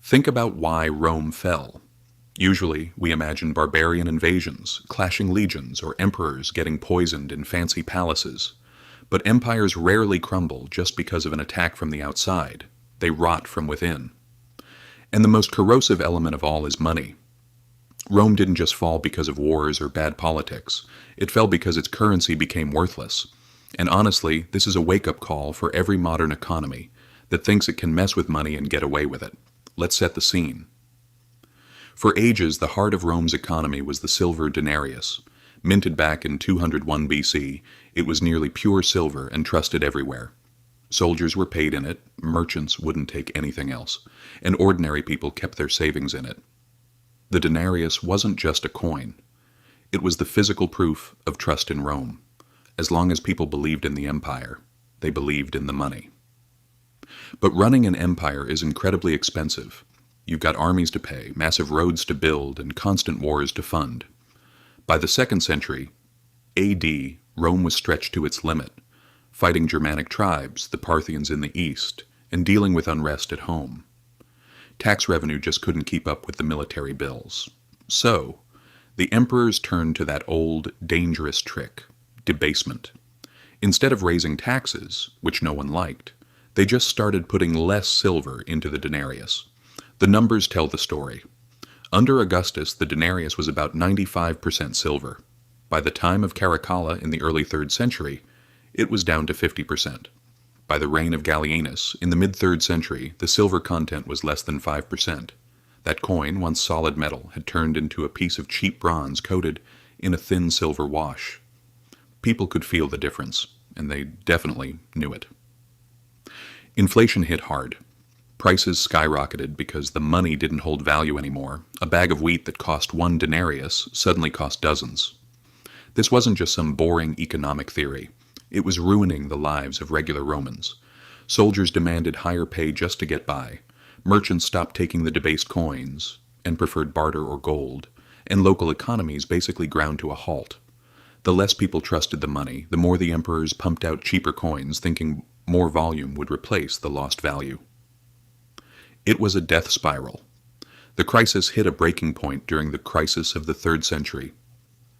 Think about why Rome fell. Usually, we imagine barbarian invasions, clashing legions, or emperors getting poisoned in fancy palaces. But empires rarely crumble just because of an attack from the outside. They rot from within. And the most corrosive element of all is money. Rome didn't just fall because of wars or bad politics. It fell because its currency became worthless. And honestly, this is a wake-up call for every modern economy that thinks it can mess with money and get away with it. Let's set the scene. For ages, the heart of Rome's economy was the silver denarius. Minted back in 201 BC, it was nearly pure silver and trusted everywhere. Soldiers were paid in it, merchants wouldn't take anything else, and ordinary people kept their savings in it. The denarius wasn't just a coin. It was the physical proof of trust in Rome. As long as people believed in the empire, they believed in the money. But running an empire is incredibly expensive. You've got armies to pay, massive roads to build, and constant wars to fund. By the 2nd century AD, Rome was stretched to its limit, fighting Germanic tribes, the Parthians in the east, and dealing with unrest at home. Tax revenue just couldn't keep up with the military bills. So, the emperors turned to that old, dangerous trick, debasement. Instead of raising taxes, which no one liked, they just started putting less silver into the denarius. The numbers tell the story. Under Augustus, the denarius was about 95% silver. By the time of Caracalla in the early 3rd century, it was down to 50%. By the reign of Gallienus, in the mid-3rd century, the silver content was less than 5%. That coin, once solid metal, had turned into a piece of cheap bronze coated in a thin silver wash. People could feel the difference, and they definitely knew it. Inflation hit hard. Prices skyrocketed because the money didn't hold value anymore. A bag of wheat that cost 1 denarius suddenly cost dozens. This wasn't just some boring economic theory. It was ruining the lives of regular Romans. Soldiers demanded higher pay just to get by. Merchants stopped taking the debased coins and preferred barter or gold, and local economies basically ground to a halt. The less people trusted the money, the more the emperors pumped out cheaper coins, thinking more volume would replace the lost value. It was a death spiral. The crisis hit a breaking point during the crisis of the 3rd century.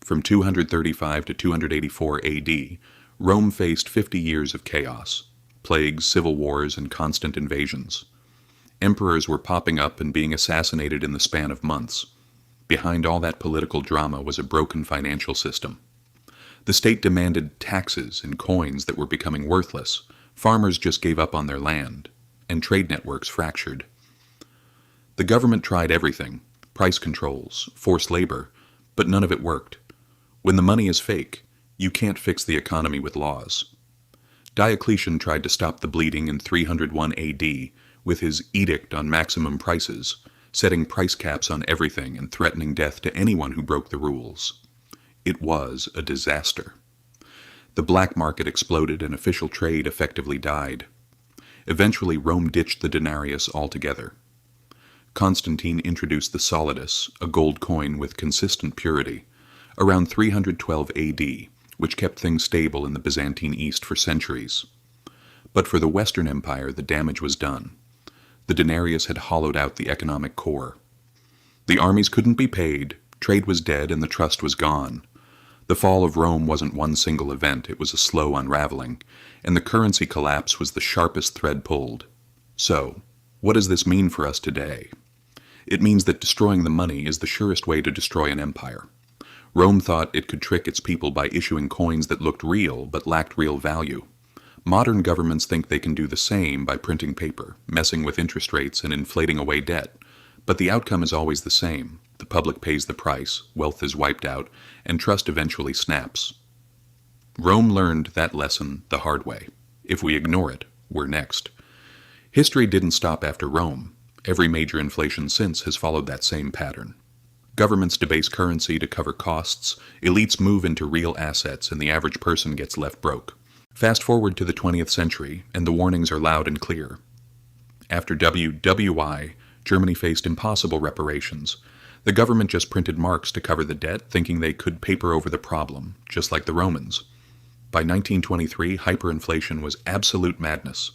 From 235 to 284 AD, Rome faced 50 years of chaos, plagues, civil wars, and constant invasions. Emperors were popping up and being assassinated in the span of months. Behind all that political drama was a broken financial system. The state demanded taxes and coins that were becoming worthless. Farmers just gave up on their land, and trade networks fractured. The government tried everything, price controls, forced labor, but none of it worked. When the money is fake, you can't fix the economy with laws. Diocletian tried to stop the bleeding in 301 AD with his edict on maximum prices, setting price caps on everything and threatening death to anyone who broke the rules. It was a disaster. The black market exploded and official trade effectively died. Eventually, Rome ditched the denarius altogether. Constantine introduced the solidus, a gold coin with consistent purity, around 312 AD, which kept things stable in the Byzantine East for centuries. But for the Western Empire, the damage was done. The denarius had hollowed out the economic core. The armies couldn't be paid, trade was dead, and the trust was gone. The fall of Rome wasn't one single event, it was a slow unraveling, and the currency collapse was the sharpest thread pulled. So, what does this mean for us today? It means that destroying the money is the surest way to destroy an empire. Rome thought it could trick its people by issuing coins that looked real but lacked real value. Modern governments think they can do the same by printing paper, messing with interest rates, and inflating away debt. But the outcome is always the same. The public pays the price, wealth is wiped out, and trust eventually snaps. Rome learned that lesson the hard way. If we ignore it, we're next. History didn't stop after Rome. Every major inflation since has followed that same pattern. Governments debase currency to cover costs, elites move into real assets, and the average person gets left broke. Fast forward to the 20th century, and the warnings are loud and clear. After WWI, Germany faced impossible reparations. The government just printed marks to cover the debt, thinking they could paper over the problem, just like the Romans. By 1923, hyperinflation was absolute madness.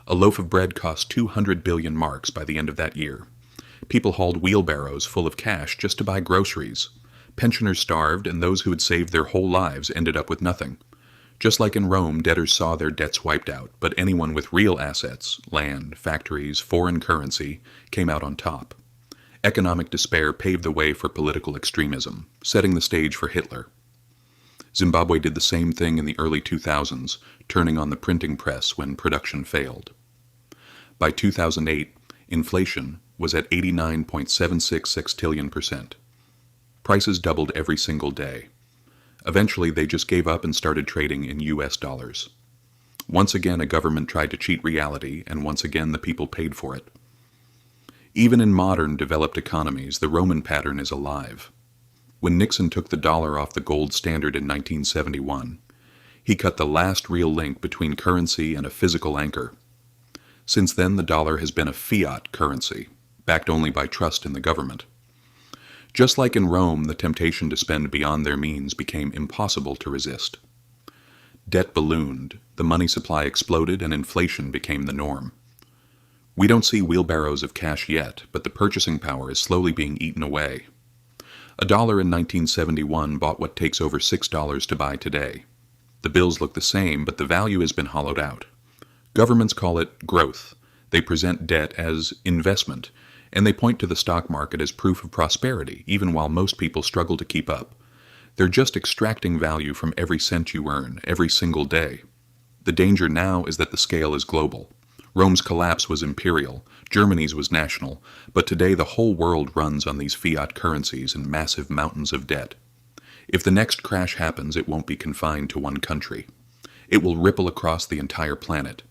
A loaf of bread cost 200 billion marks by the end of that year. People hauled wheelbarrows full of cash just to buy groceries. Pensioners starved, and those who had saved their whole lives ended up with nothing. Just like in Rome, debtors saw their debts wiped out, but anyone with real assets, land, factories, foreign currency, came out on top. Economic despair paved the way for political extremism, setting the stage for Hitler. Zimbabwe did the same thing in the early 2000s, turning on the printing press when production failed. By 2008, inflation was at 89.766 sextillion%. Prices doubled every single day. Eventually, they just gave up and started trading in US dollars. Once again, a government tried to cheat reality, and once again, the people paid for it. Even in modern, developed economies, the Roman pattern is alive. When Nixon took the dollar off the gold standard in 1971, he cut the last real link between currency and a physical anchor. Since then, the dollar has been a fiat currency, backed only by trust in the government. Just like in Rome, the temptation to spend beyond their means became impossible to resist. Debt ballooned, the money supply exploded, and inflation became the norm. We don't see wheelbarrows of cash yet, but the purchasing power is slowly being eaten away. $1 in 1971 bought what takes over $6 to buy today. The bills look the same, but the value has been hollowed out. Governments call it growth. They present debt as investment, and they point to the stock market as proof of prosperity, even while most people struggle to keep up. They're just extracting value from every cent you earn, every single day. The danger now is that the scale is global. Rome's collapse was imperial, Germany's was national, but today the whole world runs on these fiat currencies and massive mountains of debt. If the next crash happens, it won't be confined to one country. It will ripple across the entire planet.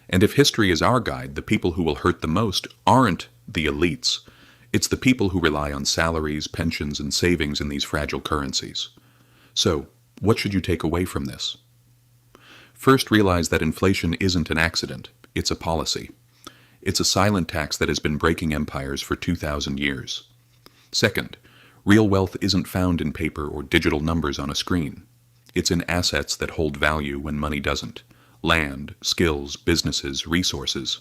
And if history is our guide, the people who will hurt the most aren't the elites. It's the people who rely on salaries, pensions, and savings in these fragile currencies. So, what should you take away from this? First, realize that inflation isn't an accident. It's a policy. It's a silent tax that has been breaking empires for 2,000 years. Second, real wealth isn't found in paper or digital numbers on a screen. It's in assets that hold value when money doesn't. Land, skills, businesses, resources.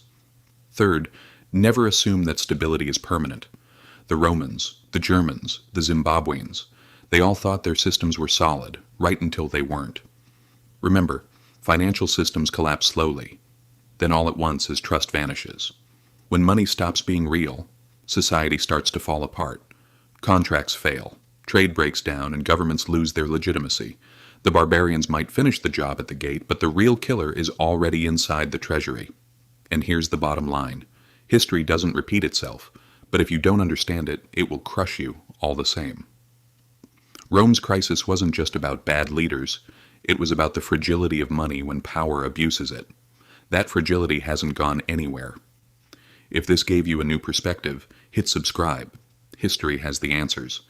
Third, never assume that stability is permanent. The Romans, the Germans, the Zimbabweans, they all thought their systems were solid, right until they weren't. Remember, financial systems collapse slowly. Then all at once as trust vanishes. When money stops being real, society starts to fall apart. Contracts fail, trade breaks down, and governments lose their legitimacy. The barbarians might finish the job at the gate, but the real killer is already inside the treasury. And here's the bottom line. History doesn't repeat itself, but if you don't understand it, it will crush you all the same. Rome's crisis wasn't just about bad leaders. It was about the fragility of money when power abuses it. That fragility hasn't gone anywhere. If this gave you a new perspective, hit subscribe. History has the answers.